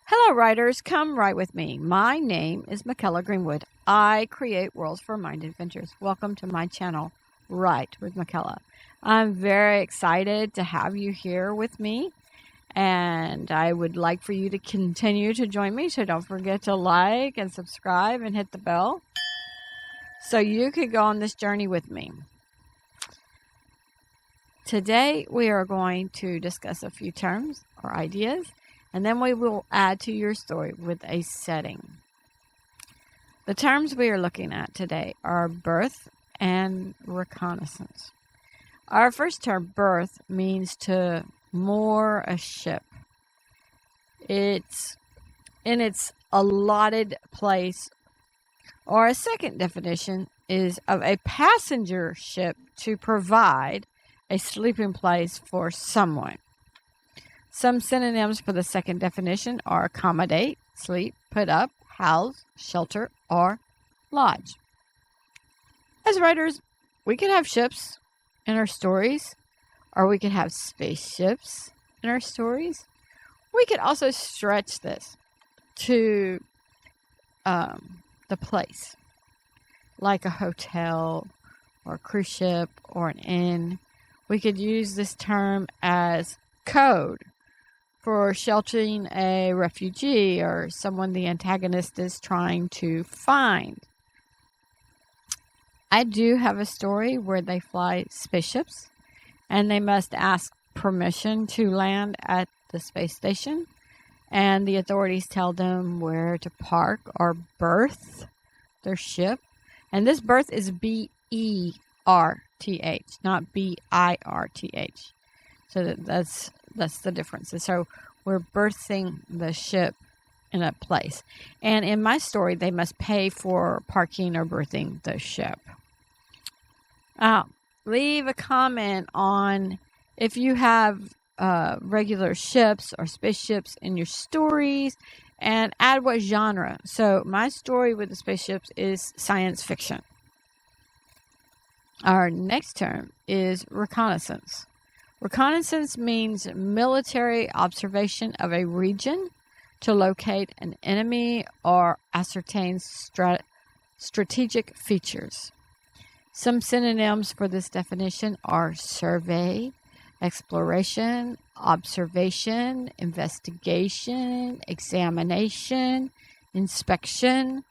Hello, writers. Come write with me. My name is Mykela Greenwood. I create worlds for mind adventures. Welcome to my channel, Write with Mykela. I'm very excited to have you here with me, and I would like for you to continue to join me. So don't forget to like and subscribe and hit the bell so you can go on this journey with me. Today, we are going to discuss a few terms or ideas, and then we will add to your story with a setting. The terms we are looking at today are berth and reconnaissance. Our first term, berth, means to moor a ship. It's in its allotted place, or a second definition is of a passenger ship to provide a sleeping place for someone. Some synonyms for the second definition are accommodate, sleep, put up, house, shelter, or lodge. As writers, we could have ships in our stories, or we could have spaceships in our stories. We could also stretch this to the place, like a hotel, or a cruise ship, or an inn. We could use this term as code for sheltering a refugee or someone the antagonist is trying to find. I do have a story where they fly spaceships and they must ask permission to land at the space station, and the authorities tell them where to park or berth their ship. And this berth is B-E-R-T-H, not B-I-R-T-H. So that's the difference. And so we're berthing the ship in a place. And in my story, they must pay for parking or berthing the ship. Leave a comment on if you have regular ships or spaceships in your stories, and add what genre. So my story with the spaceships is science fiction. Our next term is reconnaissance. Reconnaissance means military observation of a region to locate an enemy or ascertain strategic features. Some synonyms for this definition are survey, exploration, observation, investigation, examination, inspection,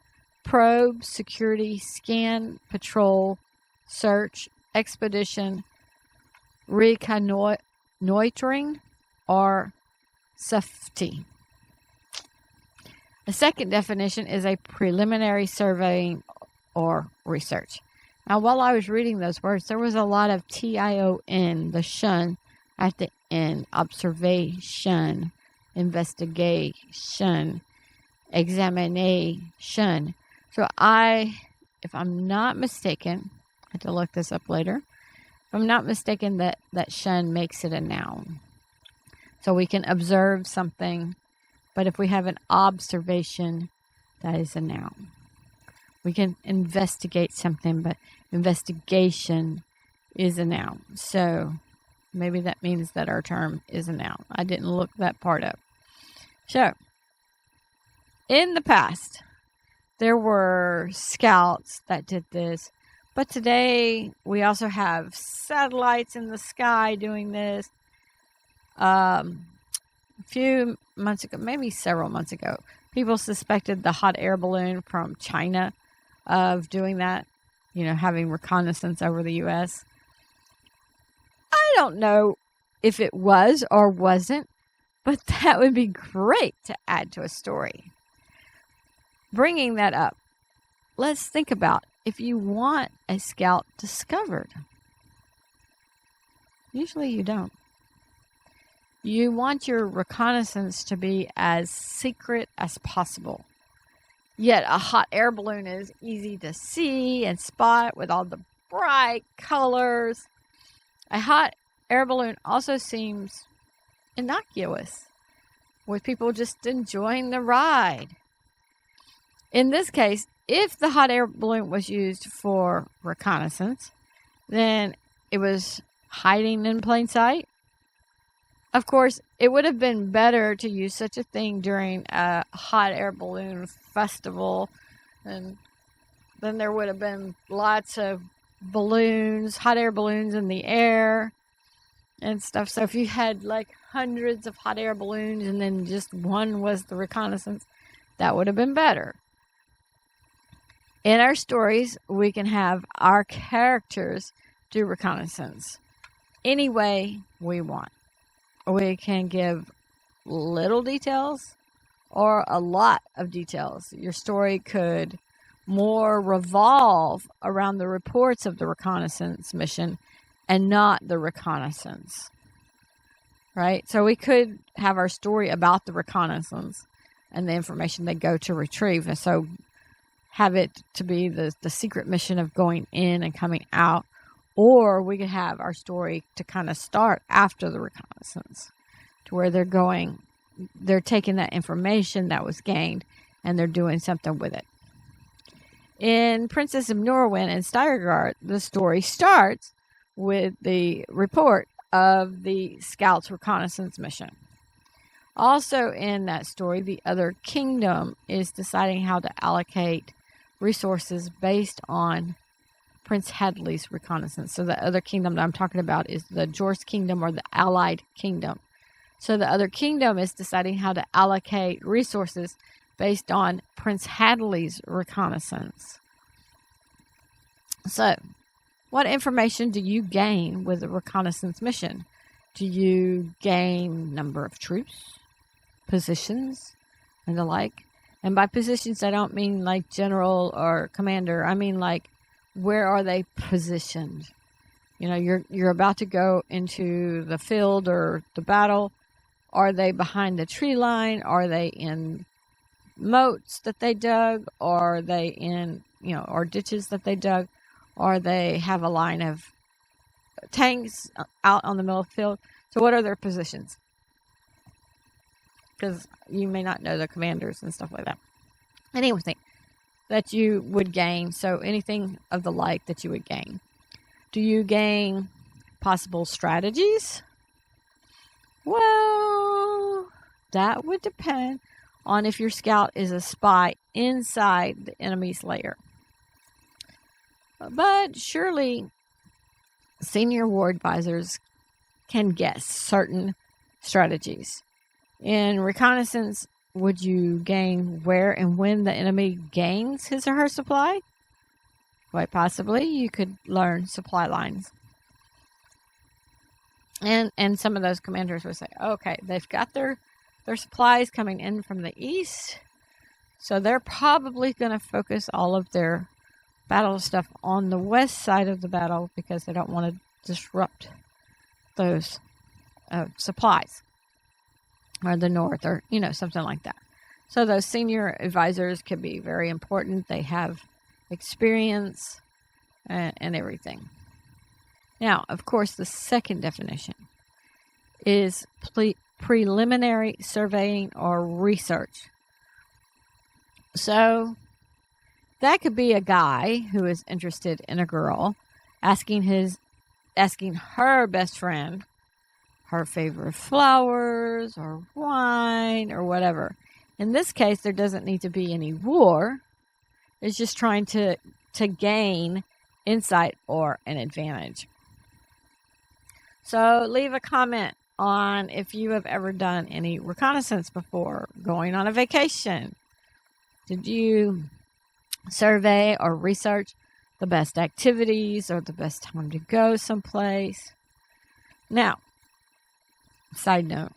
probe, security, scan, patrol, search, expedition, reconnoitering, or safety. A second definition is a preliminary surveying or research. Now, while I was reading those words, there was a lot of T-I-O-N, the shun at the end. Observation, investigation, examination. So if I'm not mistaken, I had to look this up later. If I'm not mistaken, that shun makes it a noun. So we can observe something, but if we have an observation, that is a noun. We can investigate something, but investigation is a noun. So maybe that means that our term is a noun. I didn't look that part up. So, in the past, there were scouts that did this. But today, we also have satellites in the sky doing this. A few months ago, maybe several months ago, people suspected the hot air balloon from China of doing that, having reconnaissance over the U.S. I don't know if it was or wasn't, but that would be great to add to a story. Bringing that up, let's think about if you want a scout discovered. Usually you don't. You want your reconnaissance to be as secret as possible. Yet a hot air balloon is easy to see and spot with all the bright colors. A hot air balloon also seems innocuous, with people just enjoying the ride. In this case, if the hot air balloon was used for reconnaissance, then it was hiding in plain sight, Of course, it would have been better to use such a thing during a hot air balloon festival, and then there would have been lots of balloons, hot air balloons in the air and stuff. So if you had like hundreds of hot air balloons and then just one was the reconnaissance, that would have been better. In our stories, we can have our characters do reconnaissance any way we want. We can give little details or a lot of details. Your story could more revolve around the reports of the reconnaissance mission and not the reconnaissance, right? So we could have our story about the reconnaissance and the information they go to retrieve, and so have it to be the secret mission of going in and coming out. Or we could have our story to kind of start after the reconnaissance, to where they're taking that information that was gained and they're doing something with it. In Princess of Norwin and Steiregard, the story starts with the report of the scouts' reconnaissance mission. Also in that story, the other kingdom is deciding how to allocate resources based on Prince Hadley's reconnaissance. So the other kingdom that I'm talking about is the Jorce kingdom, or the allied kingdom. So the other kingdom is deciding how to allocate resources based on Prince Hadley's reconnaissance. So, what information do you gain with a reconnaissance mission? Do you gain number of troops, positions, and the like? And by positions, I don't mean like general or commander. I mean like, where are they positioned? You know, you're about to go into the field or the battle. Are they behind the tree line? Are they in moats that they dug? Or are they in, or ditches that they dug? Or they have a line of tanks out on the middle of the field? So what are their positions? Because you may not know the commanders and stuff like that. Anything that you would gain. So anything of the like that you would gain. Do you gain possible strategies? Well, that would depend on if your scout is a spy inside the enemy's lair. But surely senior war advisors can guess certain strategies. In reconnaissance, would you gain where and when the enemy gains his or her supply? Quite possibly, you could learn supply lines. And some of those commanders would say, okay, they've got their supplies coming in from the east, so they're probably going to focus all of their battle stuff on the west side of the battle because they don't want to disrupt those supplies, or the north, or something like that. So those senior advisors can be very important. They have experience and everything. Now, of course, the second definition is preliminary surveying or research. So that could be a guy who is interested in a girl, asking her best friend her favorite flowers or wine or whatever. In this case, there doesn't need to be any war. It's just trying to gain insight or an advantage. So leave a comment on if you have ever done any reconnaissance before, going on a vacation. Did you survey or research the best activities or the best time to go someplace? Now, side note,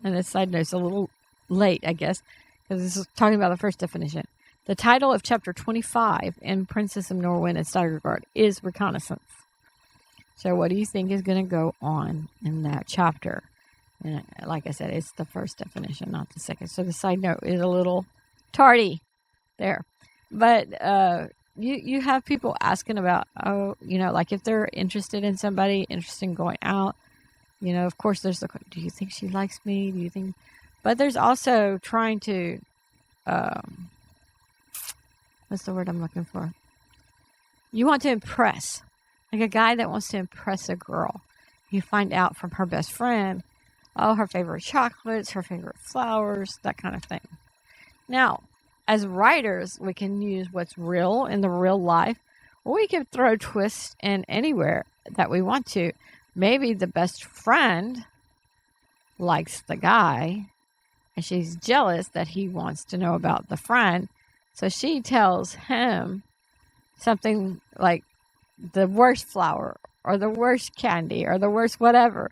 and this side note's a little late, I guess, because this is talking about the first definition. The title of chapter 25 in Princess of Norwin and Steiregard is Reconnaissance. So what do you think is going to go on in that chapter? And like I said, it's the first definition, not the second. So the side note is a little tardy there. But you have people asking about, like if they're interested in somebody, interested in going out, of course there's the, do you think she likes me? Do you think? But there's also trying to, what's the word I'm looking for? You want to impress. Like a guy that wants to impress a girl. You find out from her best friend, Oh, her favorite chocolates, her favorite flowers, that kind of thing. Now, as writers, we can use what's real in the real life, or we can throw twists in anywhere that we want to. Maybe the best friend likes the guy, and she's jealous that he wants to know about the friend. So she tells him something like the worst flower or the worst candy or the worst whatever.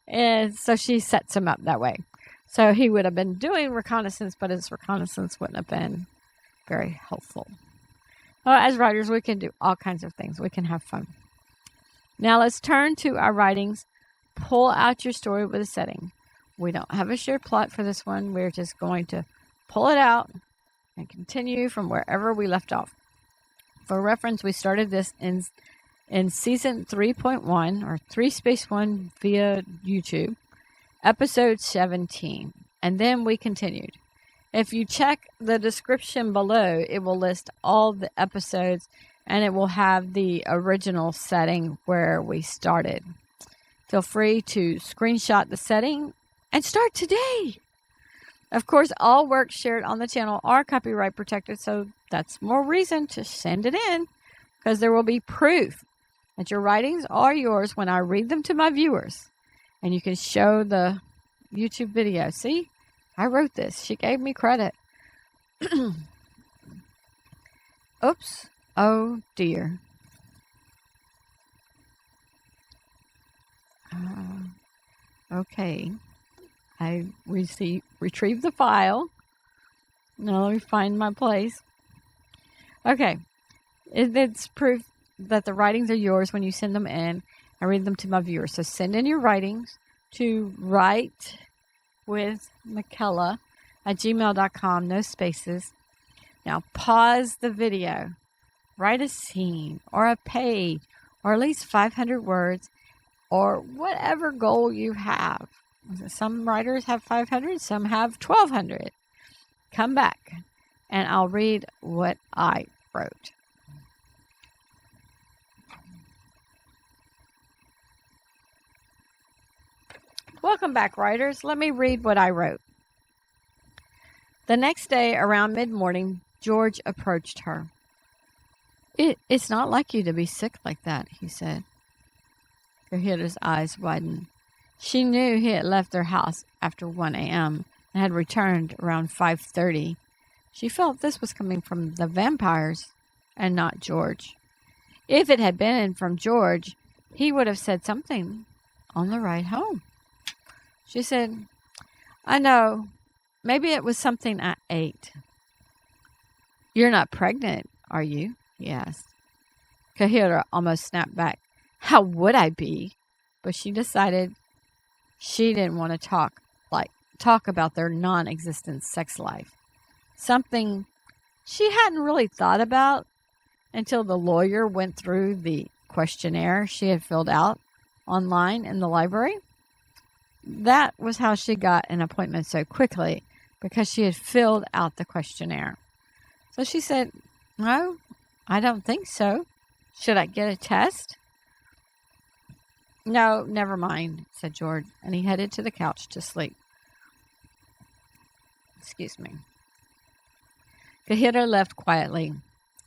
And so she sets him up that way. So he would have been doing reconnaissance, but his reconnaissance wouldn't have been very helpful. Well, as writers, we can do all kinds of things. We can have fun. Now let's turn to our writings. Pull out your story with a setting. We don't have a shared plot for this one. We're just going to pull it out and continue from wherever we left off. For reference, we started this in season 3.1 or 3-1 via YouTube, episode 17, and then we continued. If you check the description below, it will list all the episodes and it will have the original setting where we started. Feel free to screenshot the setting and start today. Of course, all work shared on the channel are copyright protected, so that's more reason to send it in, because there will be proof that your writings are yours when I read them to my viewers. And you can show the YouTube video. See, I wrote this. She gave me credit. Oops. Oh, dear. Okay. I retrieved the file. Now let me find my place. Okay. It's proof that the writings are yours when you send them in. I read them to my viewers. So send in your writings to writewithmykela@gmail.com. No spaces. Now pause the video. Write a scene or a page or at least 500 words or whatever goal you have. Some writers have 500, some have 1,200. Come back and I'll read what I wrote. Welcome back, writers. Let me read what I wrote. The next day, around mid-morning, George approached her. It's not like you to be sick like that, he said. Kahira's eyes widened. She knew he had left their house after 1 a.m. and had returned around 5:30. She felt this was coming from the vampires and not George. If it had been from George, he would have said something on the ride home. She said, I know. Maybe it was something I ate. You're not pregnant, are you? He asked. Kahira almost snapped back. How would I be? But she decided she didn't want to talk about their non-existent sex life. Something she hadn't really thought about until the lawyer went through the questionnaire she had filled out online in the library. That was how she got an appointment so quickly, because she had filled out the questionnaire. So she said, No, I don't think so. Should I get a test? No, never mind, said George, and he headed to the couch to sleep. Excuse me. Kahira left quietly.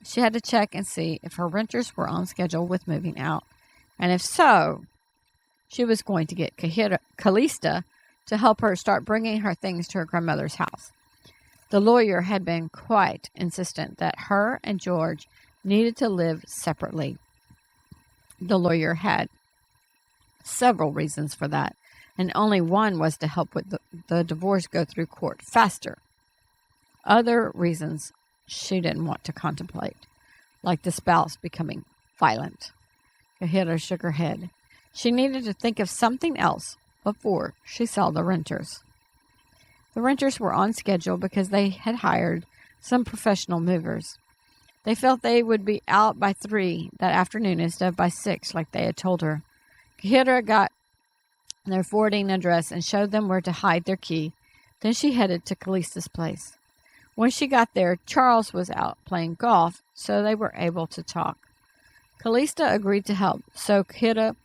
She had to check and see if her renters were on schedule with moving out, and if so, she was going to get Calista to help her start bringing her things to her grandmother's house. The lawyer had been quite insistent that her and George needed to live separately. The lawyer had several reasons for that, and only one was to help with the divorce go through court faster. Other reasons she didn't want to contemplate, like the spouse becoming violent. Kahira shook her head. She needed to think of something else before she saw the renters. The renters were on schedule because they had hired some professional movers. They felt they would be out by 3 that afternoon instead of by 6 like they had told her. Kahira got their forwarding address and showed them where to hide their key. Then she headed to Calista's place. When she got there, Charles was out playing golf, so they were able to talk. Calista agreed to help, so Kahira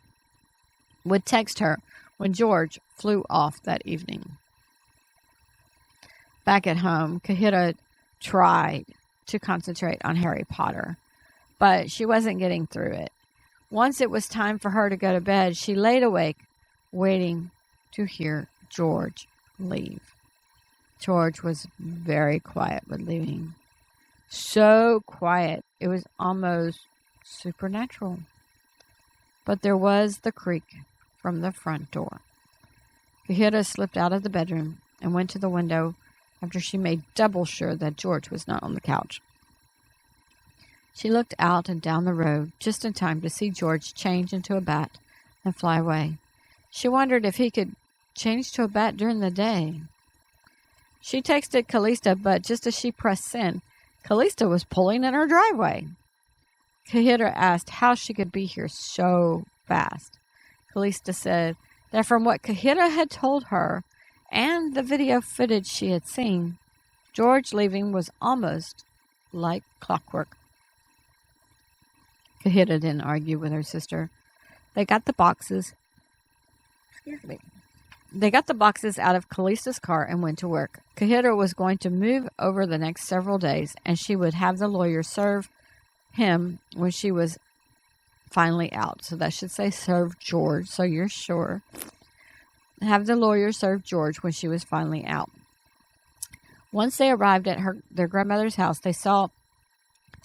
would text her when George flew off that evening. Back at home, Kahira tried to concentrate on Harry Potter, but she wasn't getting through it. Once it was time for her to go to bed, she laid awake, waiting to hear George leave. George was very quiet with leaving. So quiet, it was almost supernatural. But there was the creak from the front door. Kahira slipped out of the bedroom and went to the window after she made double sure that George was not on the couch. She looked out and down the road just in time to see George change into a bat and fly away. She wondered if he could change to a bat during the day. She texted Callista, but just as she pressed send, Callista was pulling in her driveway. Kahira asked how she could be here so fast. Callista said that from what Kahira had told her and the video footage she had seen, George leaving was almost like clockwork. Kahira didn't argue with her sister. They got the boxes out of Callista's car and went to work. Kahira was going to move over the next several days, and she would have the lawyer serve him when she was finally out. So that should say serve George, so you're sure. Have the lawyer serve George when she was finally out. Once they arrived at their grandmother's house, they saw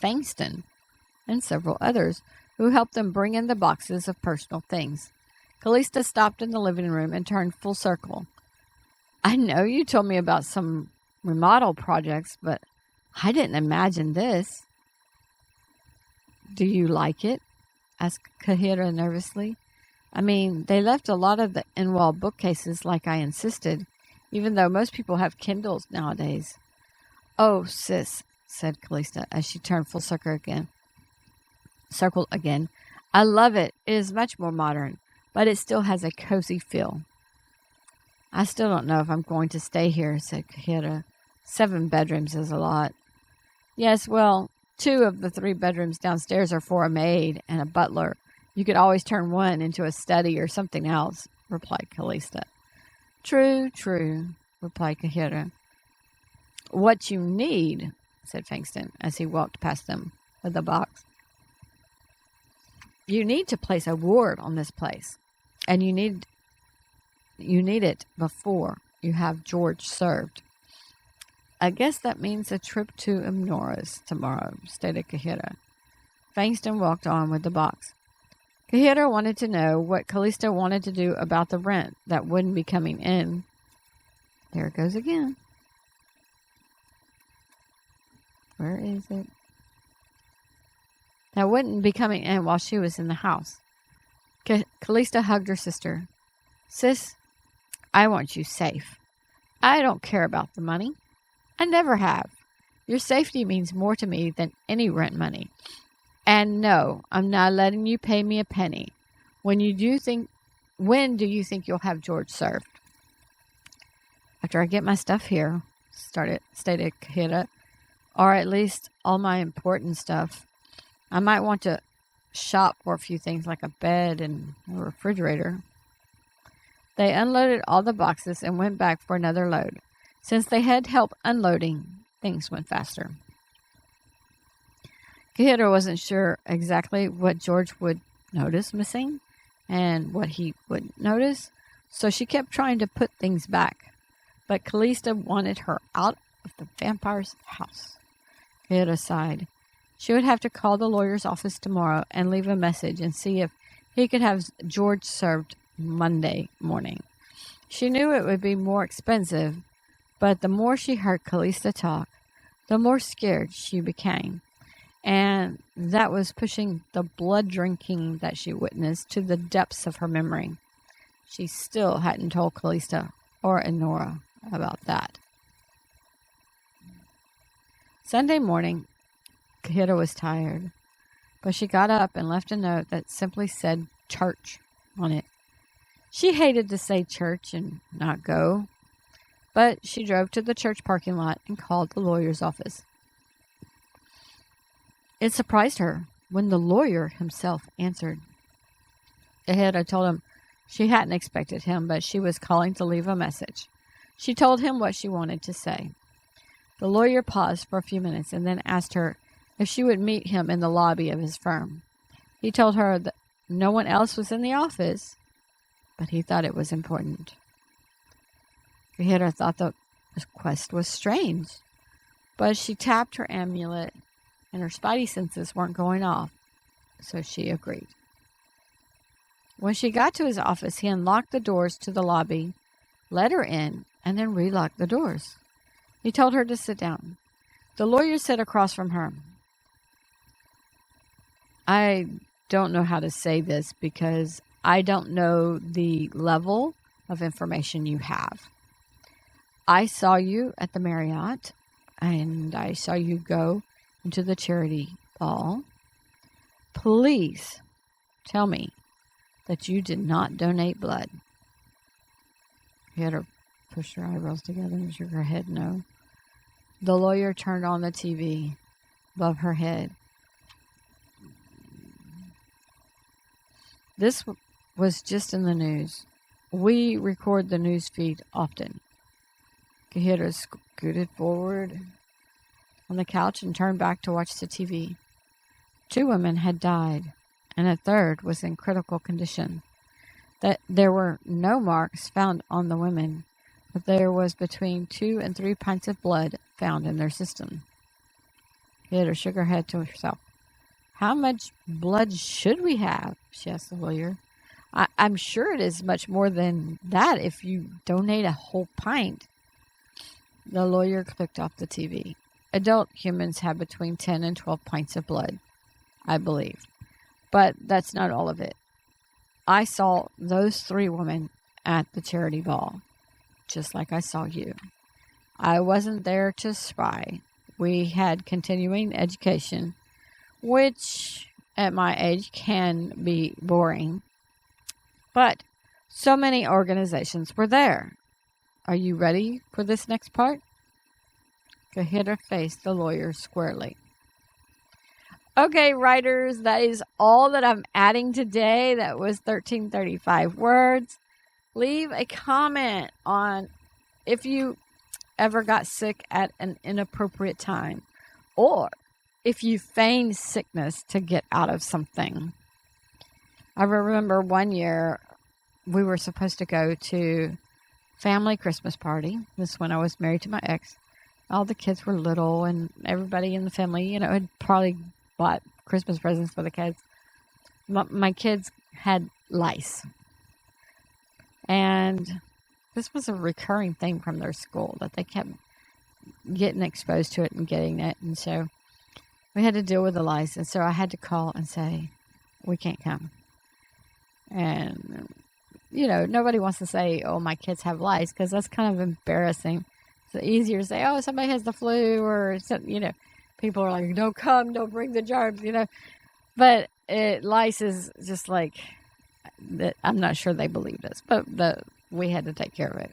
Fangston and several others who helped them bring in the boxes of personal things. Callista stopped in the living room and turned full circle. I know you told me about some remodel projects, but I didn't imagine this. Do you like it? Asked Kahira nervously. I mean, they left a lot of the in-wall bookcases like I insisted, even though most people have Kindles nowadays. Oh, sis, said Callista as she turned full circle again. I love it. It is much more modern, but it still has a cozy feel. I still don't know if I'm going to stay here, said Kahira. 7 bedrooms is a lot. Yes, well, 2 of the 3 bedrooms downstairs are for a maid and a butler. You could always turn one into a study or something else, replied Callista. True, replied Kahira. What you need, said Fangston as he walked past them with the box. You need to place a ward on this place, and you need it before you have George served. I guess that means a trip to Imnora's tomorrow, stated Kahira. Fangston walked on with the box. Kahira wanted to know what Callista wanted to do about the rent that wouldn't be coming in. There it goes again. Where is it? That wouldn't be coming in while she was in the house. Callista hugged her sister. Sis, I want you safe. I don't care about the money. I never have. Your safety means more to me than any rent money. And no, I'm not letting you pay me a penny. When do you think you'll have George served? After I get my stuff here, stated Kahira, or at least all my important stuff. I might want to shop for a few things like a bed and a refrigerator. They unloaded all the boxes and went back for another load. Since they had help unloading, things went faster. Kahira wasn't sure exactly what George would notice missing and what he wouldn't notice, so she kept trying to put things back. But Callista wanted her out of the vampire's house. Kahira sighed. She would have to call the lawyer's office tomorrow and leave a message and see if he could have George served Monday morning. She knew it would be more expensive, but the more she heard Callista talk, the more scared she became. And that was pushing the blood drinking that she witnessed to the depths of her memory. She still hadn't told Callista or Enora about that. Sunday morning, Kahira was tired, but she got up and left a note that simply said church on it. She hated to say church and not go, but she drove to the church parking lot and called the lawyer's office. It surprised her when the lawyer himself answered. Kahira told him She hadn't expected him, but she was calling to leave a message. She told him what she wanted to say. The lawyer paused for a few minutes and then asked her if she would meet him in the lobby of his firm. He told her that no one else was in the office, but he thought it was important. Kahira thought the request was strange, but she tapped her amulet and her spidey senses weren't going off, so she agreed. When she got to his office, he unlocked the doors to the lobby, let her in, and then relocked the doors. He told her to sit down. The lawyer sat across from her. I don't know how to say this because I don't know the level of information you have. I saw you at the Marriott, and I saw you go into the charity ball. Please tell me that you did not donate blood. He had her push her eyebrows together and shook her head no. The lawyer turned on the TV above her head. This was just in the news. We record the news feed often. Kahira scooted forward on the couch and turned back to watch the TV. 2 women had died, and a third was in critical condition. That there were no marks found on the women, but there was between 2 and 3 pints of blood found in their system. Kahira shook her head to herself. How much blood should we have? She asked the lawyer. I'm sure it is much more than that if you donate a whole pint. The lawyer clicked off the TV. Adult humans have between 10 and 12 pints of blood, I believe. But that's not all of it. I saw those 3 women at the charity ball, just like I saw you. I wasn't there to spy. We had continuing education, which at my age can be boring. But so many organizations were there. Are you ready for this next part? Kahira faced the lawyer squarely. Okay, writers, that is all that I'm adding today. That was 1335 words. Leave a comment on if you ever got sick at an inappropriate time, or if you feigned sickness to get out of something. I remember one year we were supposed to go to family Christmas party. This is when I was married to my ex. All the kids were little, and everybody in the family, had probably bought Christmas presents for the kids. My kids had lice. And this was a recurring thing from their school, that they kept getting exposed to it and getting it. And so we had to deal with the lice. And so I had to call and say, we can't come. And, nobody wants to say, oh, my kids have lice, because that's kind of embarrassing. It's easier to say, oh, somebody has the flu, or, people are like, don't come, don't bring the germs, But lice is just like, I'm not sure they believed us, but we had to take care of it.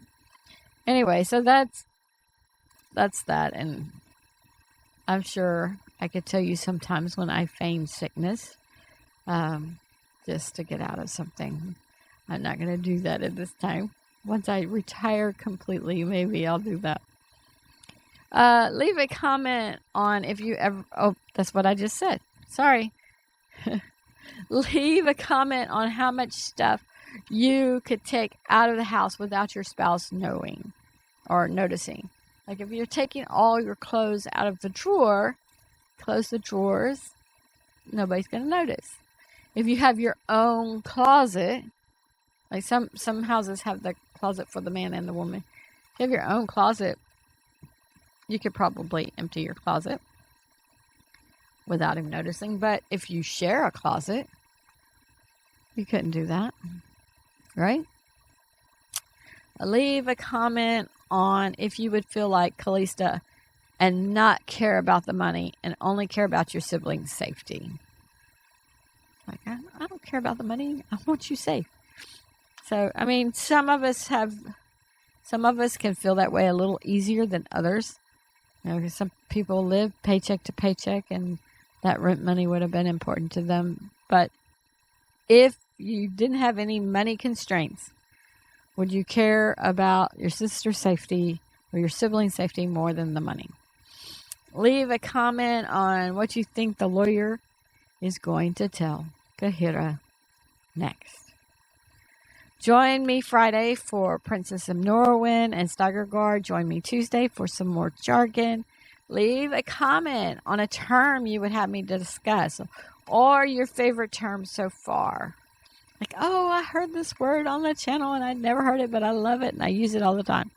Anyway, so that's that. And I'm sure I could tell you sometimes when I feign sickness, just to get out of something. I'm not going to do that at this time. Once I retire completely, maybe I'll do that. Leave a comment on if you ever... Oh, that's what I just said. Sorry. Leave a comment on how much stuff you could take out of the house without your spouse knowing or noticing. Like if you're taking all your clothes out of the drawer, close the drawers, nobody's going to notice. If you have your own closet, like some houses have the closet for the man and the woman. If you have your own closet, you could probably empty your closet without him noticing. But if you share a closet, you couldn't do that, right? Leave a comment on if you would feel like Callista and not care about the money and only care about your siblings' safety. Like, I don't care about the money. I want you safe. So, some of us can feel that way a little easier than others. Because some people live paycheck to paycheck and that rent money would have been important to them. But if you didn't have any money constraints, would you care about your sister's safety or your sibling's safety more than the money? Leave a comment on what you think the lawyer is going to tell Kahira next. Join me Friday for Princess of Norwin and Steigergard. Join me Tuesday for some more jargon. Leave a comment on a term you would have me to discuss or your favorite term so far. Like, oh, I heard this word on the channel and I'd never heard it, but I love it and I use it all the time.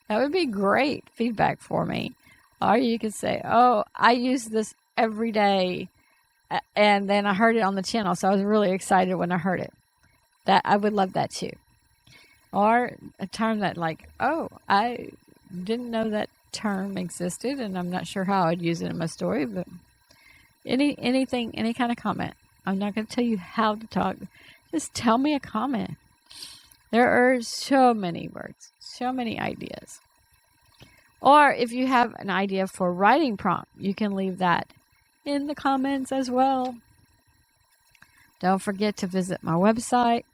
That would be great feedback for me. Or you could say, oh, I use this every day and then I heard it on the channel, so I was really excited when I heard it. That I would love that too. Or a term that like, oh, I didn't know that term existed and I'm not sure how I'd use it in my story, but anything, any kind of comment. I'm not going to tell you how to talk. Just tell me a comment. There are so many words, so many ideas. Or if you have an idea for a writing prompt, you can leave that in the comments as well. Don't forget to visit my website,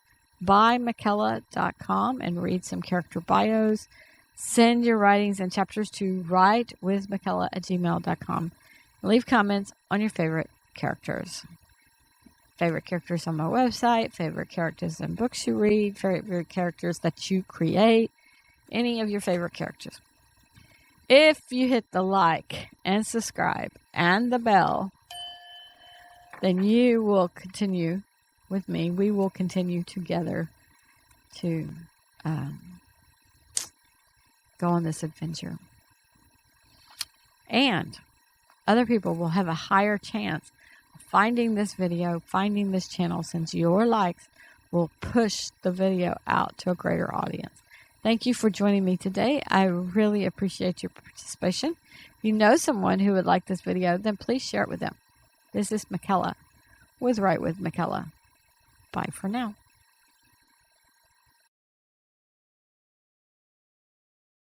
bymykela.com, and read some character bios. Send your writings and chapters to writewithmykela@gmail.com. Leave comments on your favorite characters. Favorite characters on my website, favorite characters in books you read, favorite characters that you create, any of your favorite characters. If you hit the like and subscribe and the bell, then you will continue with me. We will continue together to go on this adventure. And other people will have a higher chance of finding this video, finding this channel, since your likes will push the video out to a greater audience. Thank you for joining me today. I really appreciate your participation. If you know someone who would like this video, then please share it with them. This is Mykela with Write with Mykela. Bye for now.